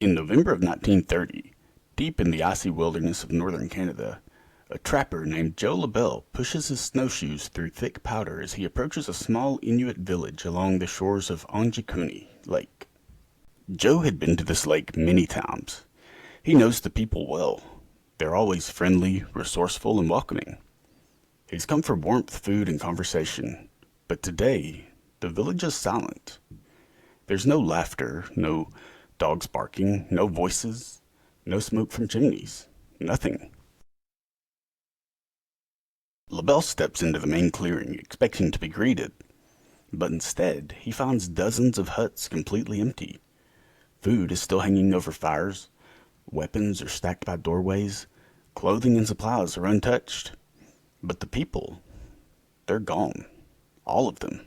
In November of 1930, deep in the icy wilderness of northern Canada, a trapper named Joe LaBelle pushes his snowshoes through thick powder as he approaches a small Inuit village along the shores of Angikuni Lake. Joe had been to this lake many times. He knows the people well. They're always friendly, resourceful, and welcoming. He's come for warmth, food, and conversation. But today, the village is silent. There's no laughter, no dogs barking, no voices, no smoke from chimneys, nothing. LaBelle steps into the main clearing, expecting to be greeted. But instead, he finds dozens of huts completely empty. Food is still hanging over fires, weapons are stacked by doorways, clothing and supplies are untouched. But the people, they're gone. All of them.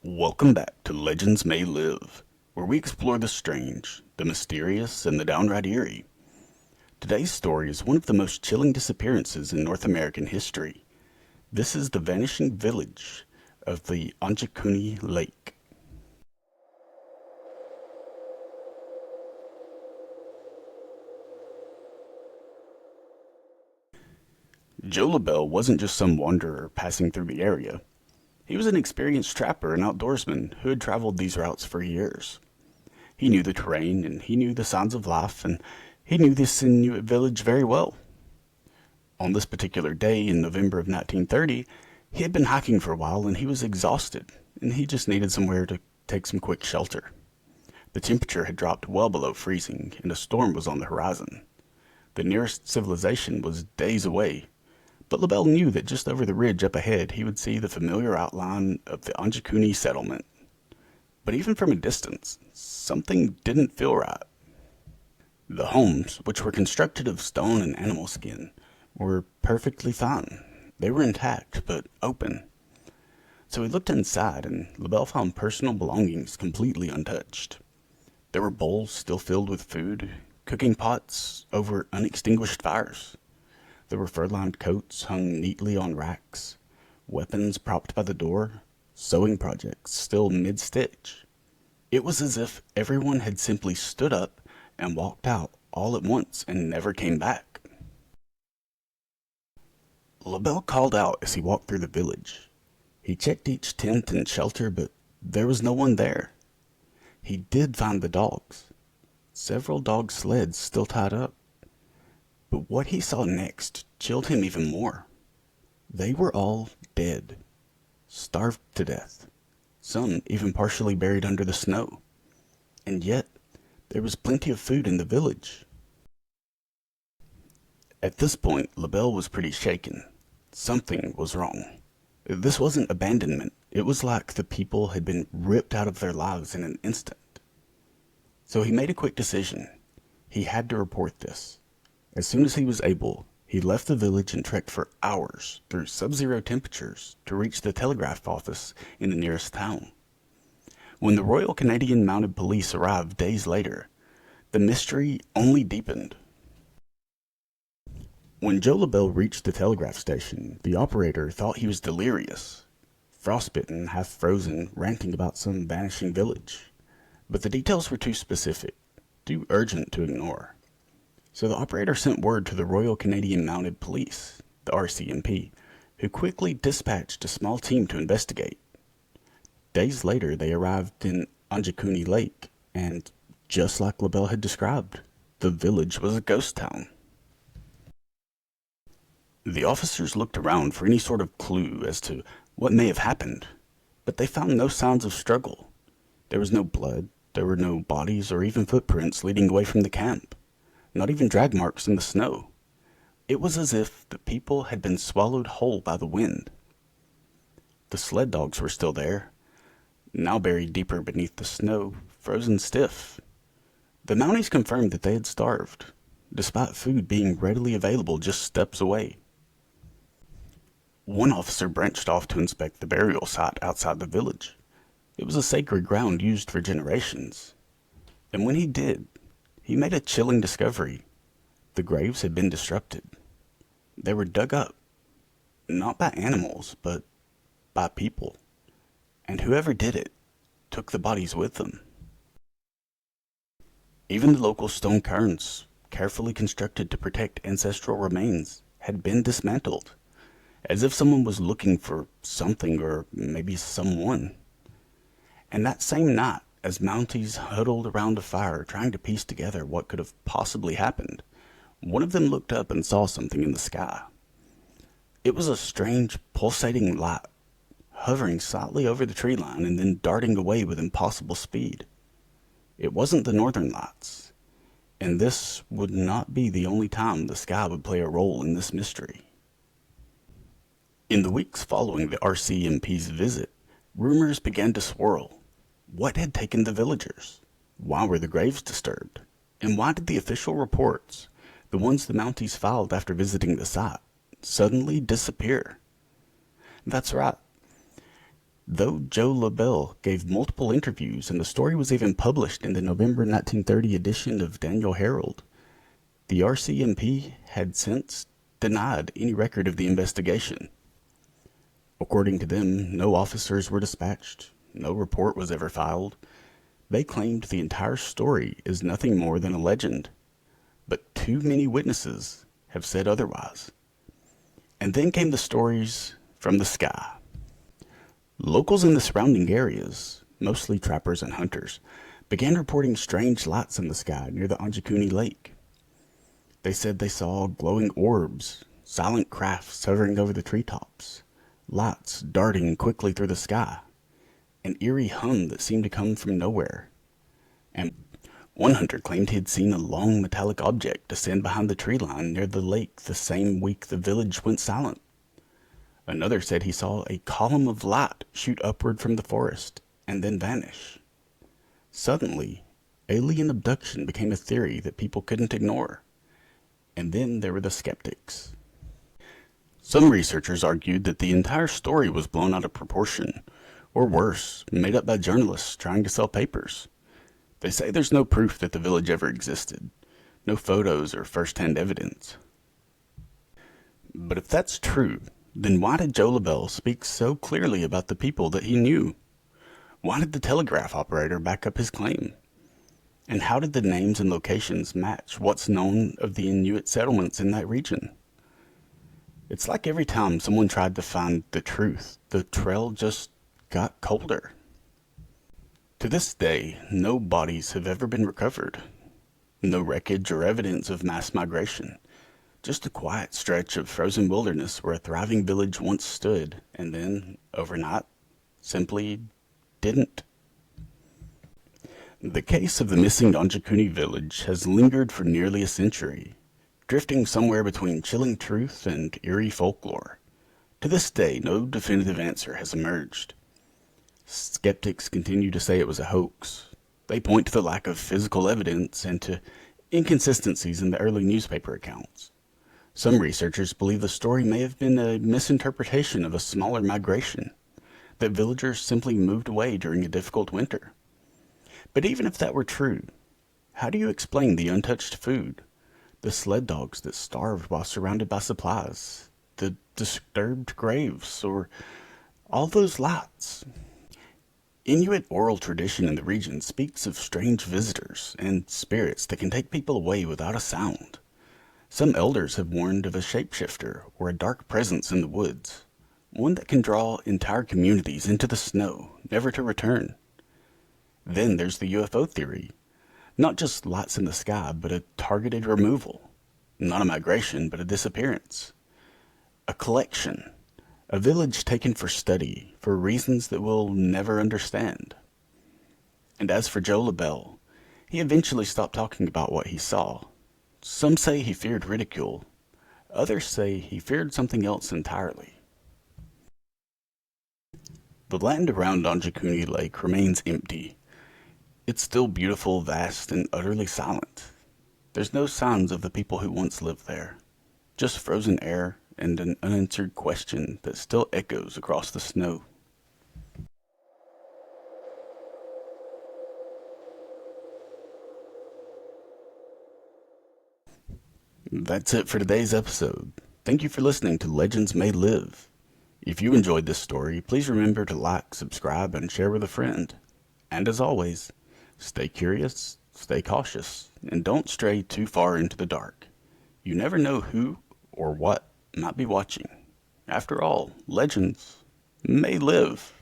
Welcome back to Legends May Live, where we explore the strange, the mysterious, and the downright eerie. Today's story is one of the most chilling disappearances in North American history. This is the vanishing village of the Angikuni Lake. Joe LaBelle wasn't just some wanderer passing through the area. He was an experienced trapper and outdoorsman who had traveled these routes for years. He knew the terrain, and he knew the signs of life, and he knew this Inuit village very well. On this particular day in November of 1930, he had been hiking for a while and he was exhausted, and he just needed somewhere to take some quick shelter. The temperature had dropped well below freezing, and a storm was on the horizon. The nearest civilization was days away, but LaBelle knew that just over the ridge up ahead he would see the familiar outline of the Angikuni settlement. But even from a distance, something didn't feel right. The homes, which were constructed of stone and animal skin, were perfectly fine. They were intact, but open. So he looked inside, and LaBelle found personal belongings completely untouched. There were bowls still filled with food, cooking pots over unextinguished fires. There were fur-lined coats hung neatly on racks, weapons propped by the door, sewing projects still mid-stitch. It was as if everyone had simply stood up and walked out all at once and never came back. LaBelle called out as he walked through the village. He checked each tent and shelter, but there was no one there. He did find the dogs. Several dog sleds still tied up. But what he saw next chilled him even more. They were all dead, starved to death, some even partially buried under the snow. And yet, there was plenty of food in the village. At this point, LaBelle was pretty shaken. Something was wrong. This wasn't abandonment. It was like the people had been ripped out of their lives in an instant. So he made a quick decision. He had to report this. As soon as he was able, he left the village and trekked for hours through sub-zero temperatures to reach the telegraph office in the nearest town. When the Royal Canadian Mounted Police arrived days later, the mystery only deepened. When Joe LaBelle reached the telegraph station, the operator thought he was delirious, frostbitten, half-frozen, ranting about some vanishing village. But the details were too specific, too urgent to ignore. So the operator sent word to the Royal Canadian Mounted Police, the RCMP, who quickly dispatched a small team to investigate. Days later, they arrived in Angikuni Lake, and just like LaBelle had described, the village was a ghost town. The officers looked around for any sort of clue as to what may have happened, but they found no signs of struggle. There was no blood, there were no bodies or even footprints leading away from the camp. Not even drag marks in the snow. It was as if the people had been swallowed whole by the wind. The sled dogs were still there, now buried deeper beneath the snow, frozen stiff. The Mounties confirmed that they had starved, despite food being readily available just steps away. One officer branched off to inspect the burial site outside the village. It was a sacred ground used for generations. And when he did, he made a chilling discovery. The graves had been disrupted. They were dug up. Not by animals, but by people. And whoever did it took the bodies with them. Even the local stone cairns, carefully constructed to protect ancestral remains, had been dismantled, as if someone was looking for something or maybe someone. And that same night, as Mounties huddled around a fire trying to piece together what could have possibly happened, one of them looked up and saw something in the sky. It was a strange, pulsating light, hovering slightly over the tree line and then darting away with impossible speed. It wasn't the northern lights, and this would not be the only time the sky would play a role in this mystery. In the weeks following the RCMP's visit, rumors began to swirl. What had taken the villagers? Why were the graves disturbed? And why did the official reports, the ones the Mounties filed after visiting the site, suddenly disappear? That's right. Though Joe LaBelle gave multiple interviews and the story was even published in the November 1930 edition of Daniel Herald, the RCMP had since denied any record of the investigation. According to them, no officers were dispatched, no report was ever filed. They claimed the entire story is nothing more than a legend, but too many witnesses have said otherwise. And then came the stories from the sky. Locals in the surrounding areas, mostly trappers and hunters, began reporting strange lights in the sky near the Angikuni Lake. They said they saw glowing orbs, silent crafts hovering over the treetops, lights darting quickly through the sky, an eerie hum that seemed to come from nowhere. And one hunter claimed he had seen a long metallic object descend behind the tree line near the lake the same week the village went silent. Another said he saw a column of light shoot upward from the forest and then vanish. Suddenly, alien abduction became a theory that people couldn't ignore. And then there were the skeptics. Some researchers argued that the entire story was blown out of proportion, or worse, made up by journalists trying to sell papers. They say there's no proof that the village ever existed, no photos or first-hand evidence. But if that's true, then why did Joe LaBelle speak so clearly about the people that he knew? Why did the telegraph operator back up his claim? And how did the names and locations match what's known of the Inuit settlements in that region? It's like every time someone tried to find the truth, the trail just got colder. To this day, no bodies have ever been recovered. No wreckage or evidence of mass migration. Just a quiet stretch of frozen wilderness where a thriving village once stood, and then, overnight, simply didn't. The case of the missing Angikuni village has lingered for nearly a century, drifting somewhere between chilling truth and eerie folklore. To this day, no definitive answer has emerged. Skeptics continue to say it was a hoax. They point to the lack of physical evidence and to inconsistencies in the early newspaper accounts. Some researchers believe the story may have been a misinterpretation of a smaller migration, that villagers simply moved away during a difficult winter. But even if that were true, how do you explain the untouched food, the sled dogs that starved while surrounded by supplies, the disturbed graves, or all those lights? Inuit oral tradition in the region speaks of strange visitors and spirits that can take people away without a sound. Some elders have warned of a shapeshifter or a dark presence in the woods, one that can draw entire communities into the snow, never to return. Then there's the UFO theory. Not just lights in the sky, but a targeted removal. Not a migration, but a disappearance. A collection. A village taken for study, for reasons that we'll never understand. And as for Joe LaBelle, he eventually stopped talking about what he saw. Some say he feared ridicule. Others say he feared something else entirely. The land around Angikuni Lake remains empty. It's still beautiful, vast, and utterly silent. There's no signs of the people who once lived there. Just frozen air and an unanswered question that still echoes across the snow. That's it for today's episode. Thank you for listening to Legends May Live. If you enjoyed this story, please remember to like, subscribe, and share with a friend. And as always, stay curious, stay cautious, and don't stray too far into the dark. You never know who or what might be watching. After all, legends may live.